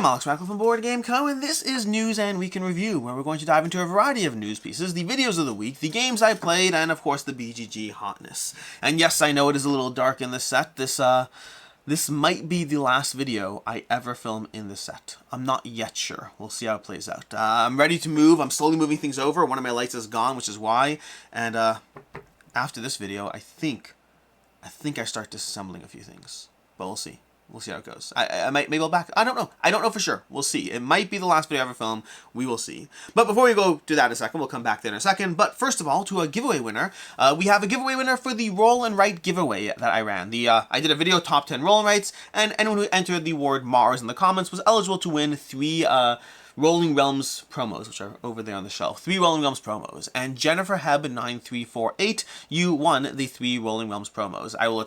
I'm Alex Radcliffe from Board Game Co, and this is News and Week in Review, where we're going to dive into a variety of news pieces, the videos of the week, the games I played, and of course the BGG Hotness. And yes, I know it is a little dark in this set. This might be the last video I ever film in this set. I'm not yet sure. We'll see how it plays out. I'm ready to move. I'm slowly moving things over. One of my lights is gone, which is why. And after this video, I think I start disassembling a few things, but we'll see. We'll see how it goes. Maybe I'll back. I don't know. I don't know for sure. We'll see. It might be the last video I ever film. We will see. But before we go do that in a second, we'll come back there in a second. But first of all, to a giveaway winner. We have a giveaway winner for the Roll and Write giveaway that I ran. I did a video top 10 roll and writes, and anyone who entered the word Mars in the comments was eligible to win 3 Rolling Realms promos, which are over there on the shelf. 3 Rolling Realms promos. And Jennifer Heb 9348, you won the 3 Rolling Realms promos. I will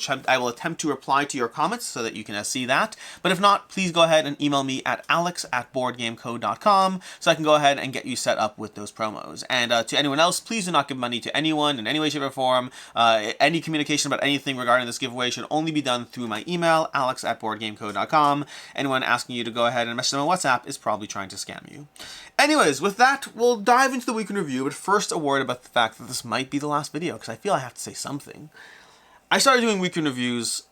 attempt to reply to your comments so that you can see that. But if not, please go ahead and email me at alex@boardgameco.com so I can go ahead and get you set up with those promos. And to anyone else, please do not give money to anyone in any way, shape, or form. Any communication about anything regarding this giveaway should only be done through my email, alex@boardgameco.com. Anyone asking you to go ahead and message them on WhatsApp is probably trying to scam you. Anyways, with that, we'll dive into the week in review, but first a word about the fact that this might be the last video, because I feel I have to say something. I started doing week in reviews,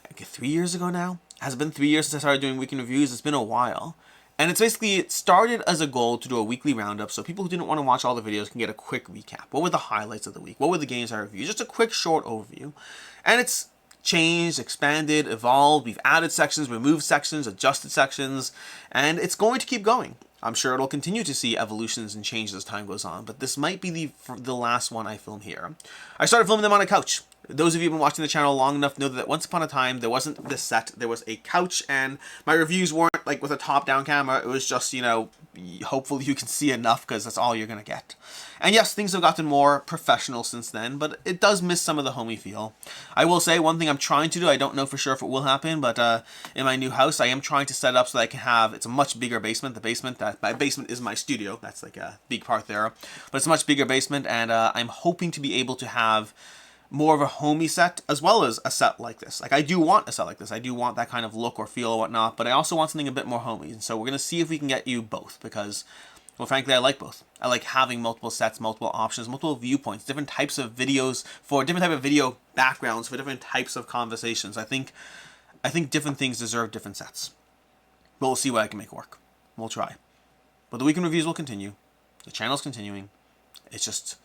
I guess 3 years ago now. Has it been 3 years since I started doing week in reviews? It's been a while. And it started as a goal to do a weekly roundup, so people who didn't want to watch all the videos can get a quick recap. What were the highlights of the week? What were the games I reviewed? Just a quick, short overview. And it's changed, expanded, evolved. We've added sections, removed sections, adjusted sections, and it's going to keep going. I'm sure it'll continue to see evolutions and changes as time goes on, but this might be the last one I film here. I started filming them on a couch. Those of you who've been watching the channel long enough know that once upon a time, there wasn't this set, there was a couch, and my reviews weren't like with a top-down camera. It was just, you know, hopefully you can see enough because that's all you're going to get. And yes, things have gotten more professional since then, but it does miss some of the homey feel. I will say one thing I'm trying to do, I don't know for sure if it will happen, but in my new house, I am trying to set up so that I can have, it's a much bigger basement. My basement is my studio. That's like a big part there, but it's a much bigger basement, and I'm hoping to be able to have more of a homey set as well as a set like this. Like, I do want a set like this. I do want that kind of look or feel or whatnot, but I also want something a bit more homey. And so we're going to see if we can get you both because, well, frankly, I like both. I like having multiple sets, multiple options, multiple viewpoints, different types of videos for different type of video backgrounds for different types of conversations. I think different things deserve different sets. But we'll see what I can make work. We'll try. But the weekend reviews will continue. The channel's continuing. It's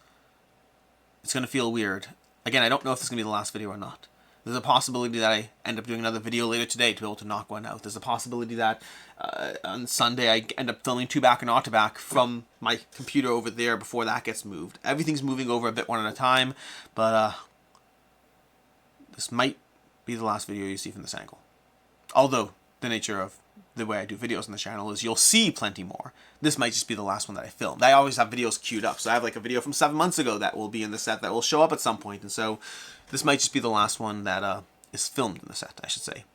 going to feel weird. Again, I don't know if this is going to be the last video or not. There's a possibility that I end up doing another video later today to be able to knock one out. There's a possibility that on Sunday I end up filming 2 back and not to back from my computer over there before that gets moved. Everything's moving over a bit one at a time, but this might be the last video you see from this angle. Although the nature of the way I do videos on the channel is you'll see plenty more. This might just be the last one that I filmed. I always have videos queued up, so I have like a video from 7 months ago that will be in the set that will show up at some point, and so this might just be the last one that is filmed in the set, I should say.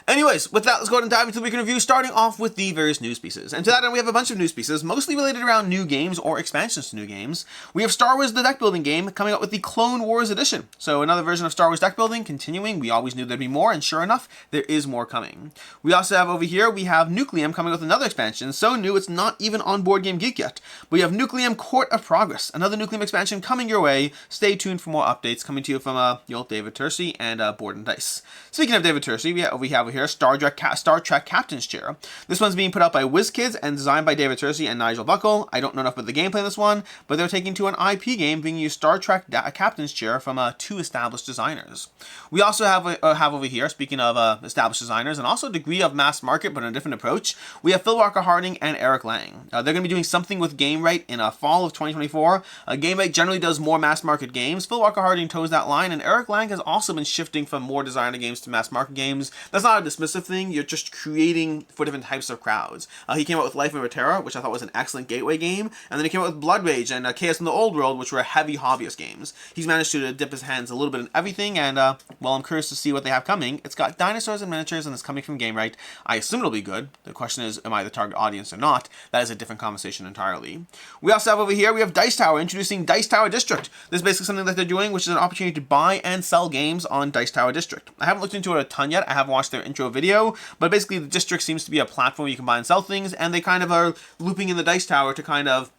Anyways, with that, let's go ahead and dive into the week in review, starting off with the various news pieces. And to that end, we have a bunch of news pieces, mostly related around new games or expansions to new games. We have Star Wars the deck building game coming out with the Clone Wars edition. So another version of Star Wars deck building, continuing. We always knew there'd be more, and sure enough, there is more coming. We also have over here, we have Nucleum coming with another expansion, so new it's not even on Board Game Geek yet. We have Nucleum Court of Progress, another Nucleum expansion coming your way. Stay tuned for more updates coming to you from David Tercey and Board and Dice. Speaking of David Tercey, we have over here Star Trek Captain's Chair. This one's being put out by WizKids and designed by David Tercey and Nigel Buckle. I don't know enough about the gameplay in this one, but they're taking to an IP game, bringing you Star Trek Captain's Chair from 2 established designers. We also have over here, speaking of established designers, and also a degree of mass market, but in a different approach, we have Phil Walker Harding and Eric Lang. They're going to be doing something with Gamewright in fall of 2024. Gamewright generally does more mass market games. Phil Walker Harding toes that line, and Eric Lang has also been shifting from more designer games to mass market games. That's not a dismissive thing. You're just creating for different types of crowds. He came out with Life of Terra, which I thought was an excellent gateway game, and then he came out with Blood Rage and Chaos in the Old World, which were heavy hobbyist games. He's managed to dip his hands a little bit in everything, and well, I'm curious to see what they have coming. It's got dinosaurs and miniatures, and it's coming from Gamewright. I assume it'll be good. The question is, am I the target audience or not? That is a different conversation entirely. We also have over here, we have Dice Tower introducing Dice Tower District. This is basically something that they're doing, which is an opportunity to buy and sell games on Dice Tower District. I haven't looked into it a ton yet. I have watched their their intro video. But basically, the district seems to be a platform where you can buy and sell things, and they kind of are looping in the Dice Tower to kind of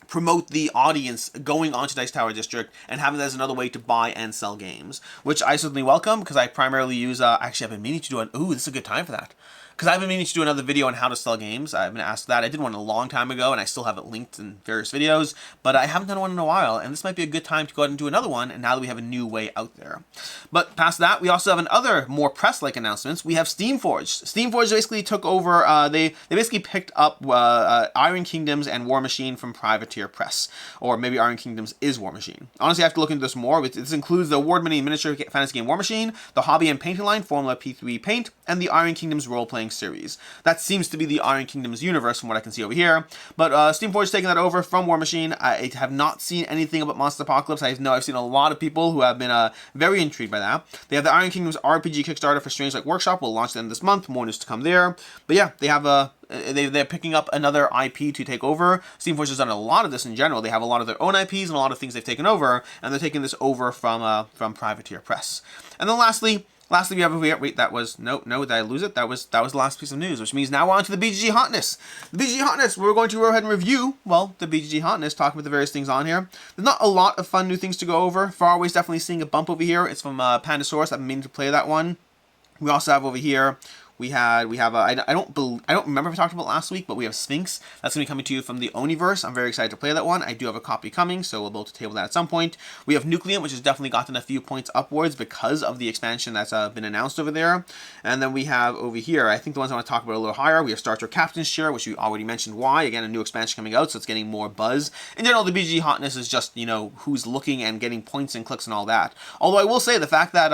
promote the audience going onto Dice Tower District and having that as another way to buy and sell games, which I certainly welcome, because I primarily use, actually I've been meaning to do ooh, this is a good time for that. Because I've been meaning to do another video on how to sell games. I've been asked that. I did one a long time ago, and I still have it linked in various videos, but I haven't done one in a while, and this might be a good time to go ahead and do another one, and now that we have a new way out there. But past that, we also have another more press-like announcements. We have Steamforged. Steamforged basically took over, they basically picked up Iron Kingdoms and Warmachine from Privateer Press, or maybe Iron Kingdoms is Warmachine. Honestly, I have to look into this more. This includes the award-winning miniature fantasy game Warmachine, the hobby and painting line Formula P3 Paint, and the Iron Kingdoms role-playing series. That seems to be the Iron Kingdoms universe from what I can see over here. But Steamforged taking that over from Warmachine. I have not seen anything about Monster Apocalypse. I've seen a lot of people who have been very intrigued by that. They have the Iron Kingdoms RPG Kickstarter for Strange Like Workshop. Will launch at the end of this month. More news to come there. But yeah, they have they're picking up another IP to take over. Steamforged has done a lot of this in general. They have a lot of their own IPs and a lot of things they've taken over, and they're taking this over from Privateer Press. And then lastly, we have over here, wait, that was, no, did I lose it? That was the last piece of news, which means now we're on to the BGG Hotness. The BGG Hotness, we're going to go ahead and review, well, the BGG Hotness, talking about the various things on here. There's not a lot of fun new things to go over. Faraway's definitely seeing a bump over here. It's from Pandasaurus. I've been meaning to play that one. We also have over here, we have I don't remember if I talked about it last week, but we have Sphinx. That's going to be coming to you from the Oniverse. I'm very excited to play that one. I do have a copy coming, so we'll be able to table that at some point. We have Nucleum, which has definitely gotten a few points upwards because of the expansion that's been announced over there. And then we have over here, I think the ones I want to talk about a little higher, we have Star Trek Captain's Chair, which we already mentioned why. Again, a new expansion coming out, so it's getting more buzz. In general, the BGG Hotness is just, you know, who's looking and getting points and clicks and all that. Although I will say the fact that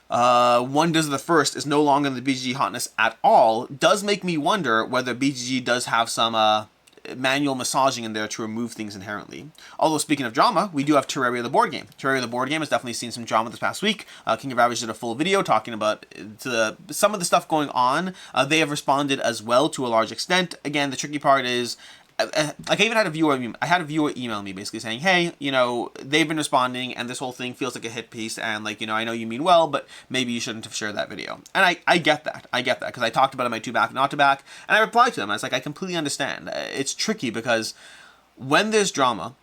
One Does the First is no longer in the BGG Hotness at all does make me wonder whether BGG does have some manual massaging in there to remove things inherently. Although, speaking of drama, we do have Terraria the board game. Terraria the board game has definitely seen some drama this past week. King of Average did a full video talking about some of the stuff going on. They have responded as well to a large extent. Again, the tricky part is, like, I even had a viewer email me basically saying, hey, you know, they've been responding and this whole thing feels like a hit piece, and, like, you know, I know you mean well, but maybe you shouldn't have shared that video. And I get that, because I talked about it in my Too Back Not to Back, and I replied to them. I was like, I completely understand. It's tricky because when there's drama,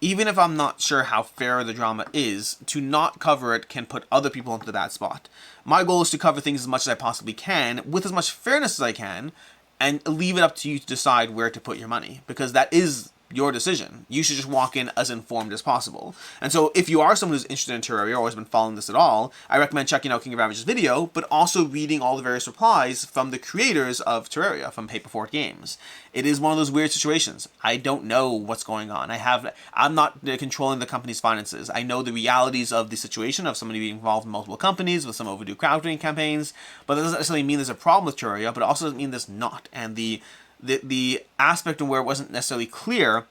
even if I'm not sure how fair the drama is, to not cover it can put other people into the bad spot. My goal is to cover things as much as I possibly can, with as much fairness as I can, and leave it up to you to decide where to put your money, because that is your decision. You should just walk in as informed as possible. And so if you are someone who's interested in Terraria or has been following this at all, I recommend checking out King of Average's video, but also reading all the various replies from the creators of Terraria, from Paperfort Games. It is one of those weird situations. I don't know what's going on. I'm not controlling the company's finances. I know the realities of the situation of somebody being involved in multiple companies with some overdue crowdfunding campaigns, but that doesn't necessarily mean there's a problem with Terraria, but it also doesn't mean there's not. And the aspect of where it wasn't necessarily clear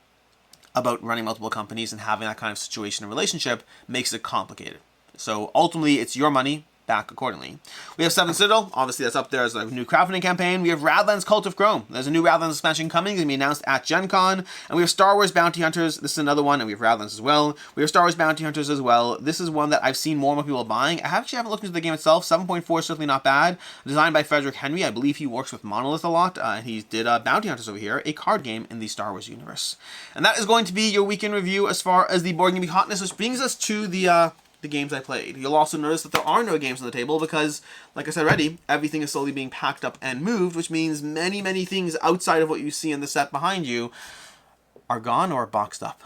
about running multiple companies and having that kind of situation and relationship makes it complicated. So ultimately, it's your money. Back accordingly. We have Seventh Citadel. Obviously, that's up there as a new crowdfunding campaign. We have Radlands Cult of Chrome. There's a new Radlands expansion coming. It's going to be announced at Gen Con. And we have Star Wars Bounty Hunters. This is another one. And we have Radlands as well. We have Star Wars Bounty Hunters as well. This is one that I've seen more and more people buying. I actually haven't looked into the game itself. 7.4 is certainly not bad. Designed by Frederick Henry. I believe he works with Monolith a lot. He did Bounty Hunters over here, a card game in the Star Wars universe. And that is going to be your weekend review as far as the board game Hotness, which brings us to the games I played. You'll also notice that there are no games on the table because, like I said already, everything is slowly being packed up and moved, which means many, many things outside of what you see in the set behind you are gone or boxed up.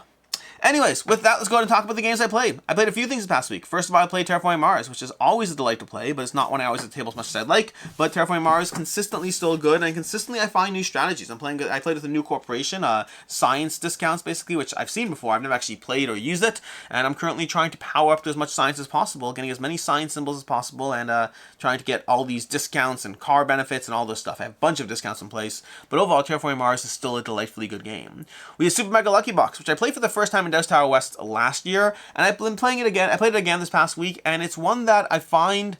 Anyways, with that, let's go ahead and talk about the games I played. I played a few things this past week. First of all, I played Terraforming Mars, which is always a delight to play, but it's not one I always at the table as much as I'd like. But Terraforming Mars consistently still good, and consistently I find new strategies. I played with a new corporation, science discounts basically, which I've seen before. I've never actually played or used it, and I'm currently trying to power up to as much science as possible, getting as many science symbols as possible, and trying to get all these discounts and car benefits and all this stuff. I have a bunch of discounts in place, but overall, Terraforming Mars is still a delightfully good game. We have Super Mega Lucky Box, which I played for the first time in Dice Tower West last year, and I've been playing it again. I played it again this past week, and it's one that I find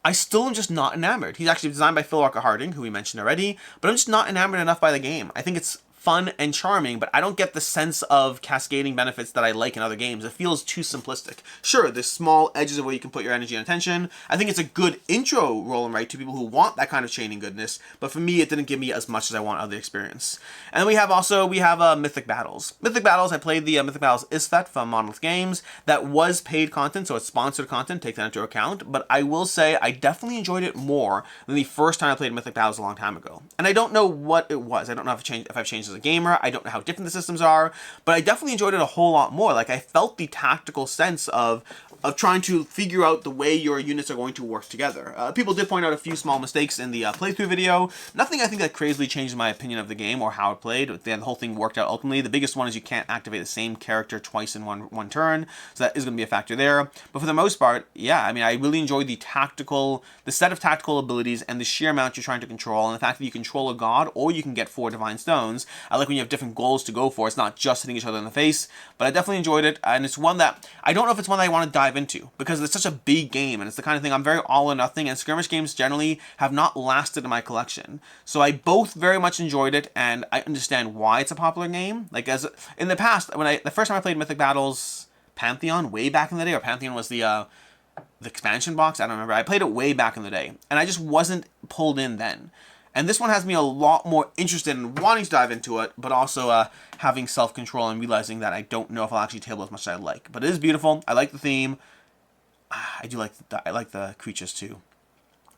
I still am just not enamored. He's actually designed by Phil Walker Harding, who we mentioned already, but I'm just not enamored enough by the game. I think it's fun and charming, but I don't get the sense of cascading benefits that I like in other games. It feels too simplistic. Sure, there's small edges of where you can put your energy and attention. I think it's a good intro roll and write to people who want that kind of chaining goodness, but for me, it didn't give me as much as I want out of the experience. And then we have Mythic Battles. Mythic Battles, I played the Mythic Battles Isfet from Monolith Games. That was paid content, so it's sponsored content, take that into account, but I will say I definitely enjoyed it more than the first time I played Mythic Battles a long time ago. And I don't know what it was. I don't know if I've changed as a gamer. I don't know how different the systems are, but I definitely enjoyed it a whole lot more. Like, I felt the tactical sense of trying to figure out the way your units are going to work together. People did point out a few small mistakes in the playthrough video. Nothing I think that crazily changed my opinion of the game or how it played. The whole thing worked out ultimately. The biggest one is you can't activate the same character twice in one turn, so that is going to be a factor there. But for the most part, yeah, I mean, I really enjoyed the set of tactical abilities and the sheer amount you're trying to control, and the fact that you control a god or you can get 4 divine stones. I like when you have different goals to go for. It's not just hitting each other in the face, but I definitely enjoyed it, and it's one that I don't know if it's one that I want to dive into because it's such a big game, and it's the kind of thing I'm very all or nothing, and skirmish games generally have not lasted in my collection. So I both very much enjoyed it, and I understand why it's a popular game. Like, as in the past, the first time I played Mythic Battles Pantheon way back in the day, or Pantheon was the expansion box, I don't remember. I played it way back in the day, and I just wasn't pulled in then. And this one has me a lot more interested in wanting to dive into it, but also having self-control and realizing that I don't know if I'll actually table as much as I like. But it is beautiful. I like the theme. I like the creatures too.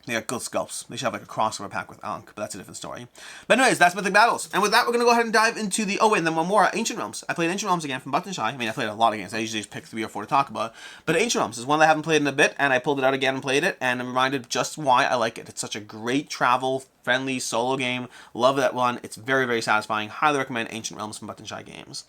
They got good sculpts. They should have like a crossover pack with Ankh, but that's a different story. But anyways, that's Mythic Battles. And with that, we're going to go ahead and dive into the... Oh, wait, and then one more. Ancient Realms. I played Ancient Realms again from Button Shy. I mean, I played a lot of games. I usually just pick 3 or 4 to talk about. But Ancient Realms is one that I haven't played in a bit, and I pulled it out again and played it, and I'm reminded just why I like it. It's such a great travel-friendly solo game. Love that one. It's very, very satisfying. Highly recommend Ancient Realms from Button Shy Games.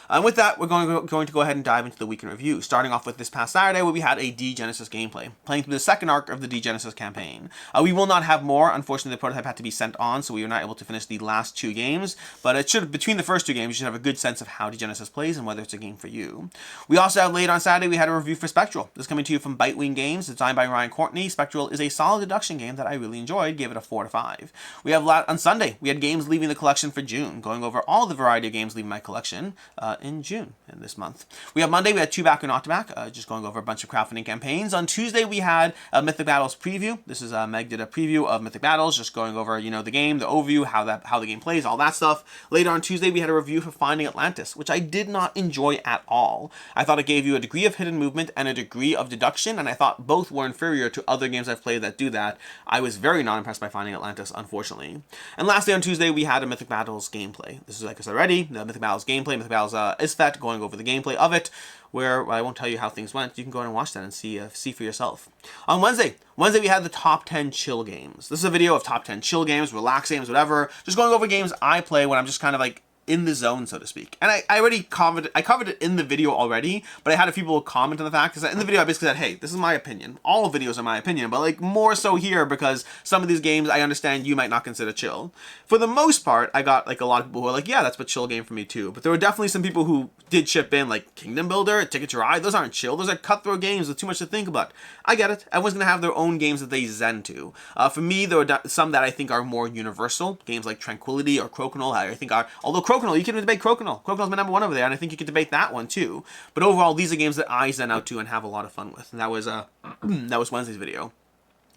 And with that, we're going to go ahead and dive into the week in review, starting off with this past Saturday where we had a Degenesis gameplay, playing through the second arc of the Degenesis campaign. We will not have more. Unfortunately, the prototype had to be sent on, so we were not able to finish the last 2 games, but it should, between the first 2 games, you should have a good sense of how Degenesis plays and whether it's a game for you. We also had late on Saturday, we had a review for Spectral. This is coming to you from Bitewing Games, designed by Ryan Courtney. Spectral is a solid deduction game that I really enjoyed, gave it a 4 to 5. We have on Sunday, we had games leaving the collection for June, going over all the variety of games leaving my collection in June. This month. We have Monday, we had 2 back and not to back, just going over a bunch of crowdfunding campaigns. On Tuesday, we had a Mythic Battles preview. This is Meg did a preview of Mythic Battles, just going over, the game, the overview, how the game plays, all that stuff. Later on Tuesday, we had a review for Finding Atlantis, which I did not enjoy at all. I thought it gave you a degree of hidden movement and a degree of deduction, and I thought both were inferior to other games I've played that do that. I was very not impressed by Finding Atlantis, unfortunately. And lastly, on Tuesday, we had a Mythic Battles gameplay. This is, like I said already, the Mythic Battles gameplay, Mythic Battles Isfet, going over the gameplay of it, where I won't tell you how things went. You can go ahead and watch that and see for yourself. On Wednesday we had the top 10 chill games. This is a video of top 10 chill games, relax games, whatever. Just going over games I play when I'm just kind of like in the zone, so to speak. And I already covered it in the video already, but I had a few people comment on the fact, because in the video I basically said, hey, this is my opinion. All videos are my opinion, but like more so here because some of these games I understand you might not consider chill. For the most part, I got like a lot of people who are like, yeah, that's a chill game for me too. But there were definitely some people who did chip in, like Kingdom Builder, Ticket to Ride. Those aren't chill. Those are cutthroat games with too much to think about. I get it. Everyone's going to have their own games that they zen to. For me, there are some that I think are more universal. Games like Tranquility or Crokinole, I think are, although Crokinole, you can debate Crokinole. Crokinole is my number 1 over there, and I think you could debate that one too. But overall, these are games that I zen out to and have a lot of fun with. And that was Wednesday's video.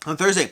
On Thursday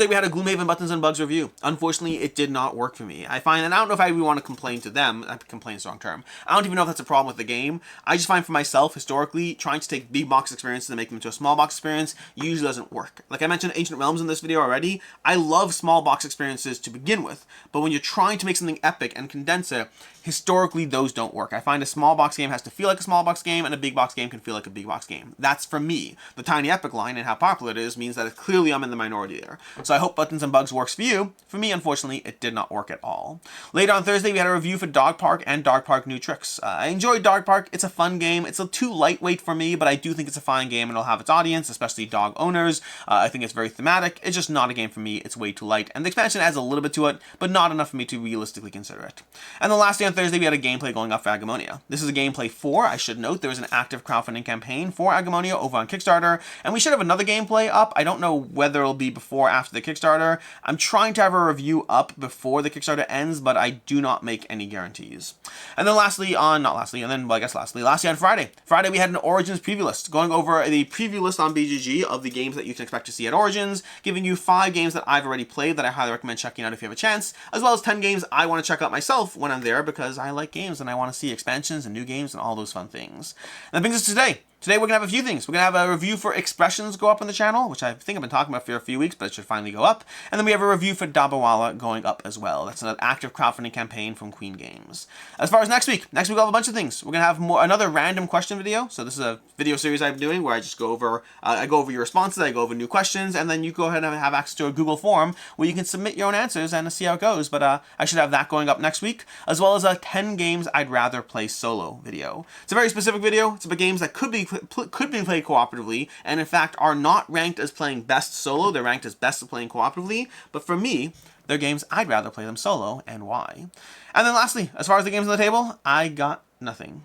we had a Gloomhaven Buttons and Bugs review. Unfortunately, it did not work for me. I find, and I don't know if I even want to complain to them, complain's the wrong term. I don't even know if that's a problem with the game. I just find for myself, historically, trying to take big box experiences and make them into a small box experience usually doesn't work. Like I mentioned Ancient Realms in this video already, I love small box experiences to begin with, but when you're trying to make something epic and condense it, historically those don't work. I find a small box game has to feel like a small box game, and a big box game can feel like a big box game. That's for me. The Tiny Epic line and how popular it is means that clearly I'm in the minority there. So I hope Buttons and Bugs works for you. For me, unfortunately, it did not work at all. Later on Thursday, we had a review for Dog Park and Dog Park New Tricks. I enjoyed Dog Park. It's a fun game. It's too lightweight for me, but I do think it's a fine game and it'll have its audience, especially dog owners. I think it's very thematic. It's just not a game for me. It's way too light. And the expansion adds a little bit to it, but not enough for me to realistically consider it. And the last day on Thursday, we had a gameplay going up for Agemonia. This is a gameplay for, I should note, there is an active crowdfunding campaign for Agemonia over on Kickstarter, and we should have another gameplay up. I don't know whether it'll be before or after the Kickstarter. I'm trying to have a review up before the Kickstarter ends, but I do not make any guarantees. And then lastly on Friday. Friday we had an Origins preview list, going over the preview list on BGG of the games that you can expect to see at Origins, giving you 5 games that I've already played that I highly recommend checking out if you have a chance, as well as 10 games I want to check out myself when I'm there because I like games and I want to see expansions and new games and all those fun things. And that brings us to today. Today we're going to have a few things. We're going to have a review for Expressions go up on the channel, which I think I've been talking about for a few weeks, but it should finally go up. And then we have a review for Dabba Walla going up as well. That's an active crowdfunding campaign from Queen Games. As far as next week we'll have a bunch of things. We're going to have another random question video. So this is a video series I'm doing where I just go over, your responses, I go over new questions, and then you go ahead and have access to a Google form where you can submit your own answers and see how it goes. But I should have that going up next week, as well as a 10 games I'd rather play solo video. It's a very specific video. It's about games that could be played cooperatively, and in fact are not ranked as playing best solo. They're ranked as best at playing cooperatively, but for me, they're games I'd rather play them solo, and why. And then lastly, as far as the games on the table, I got nothing.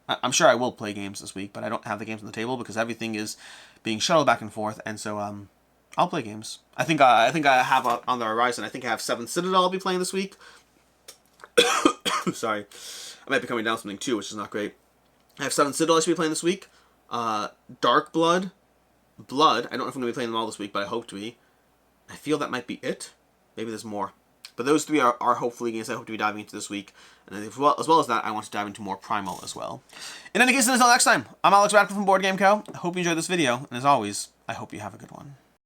I'm sure I will play games this week, but I don't have the games on the table because everything is being shuttled back and forth, and so I'll play games. I think I have on the horizon. I think I have 7 Citadel I'll be playing this week. Sorry, I might be coming down something too, which is not great. I have 7 Citadel I should be playing this week. Dark Blood. I don't know if I'm going to be playing them all this week, but I hope to be. I feel that might be it. Maybe there's more. But those 3 are hopefully games I hope to be diving into this week. And as well as that, I want to dive into more Primal as well. In any case, until next time, I'm Alex Radcliffe from Board Game Co. I hope you enjoyed this video, and as always, I hope you have a good one.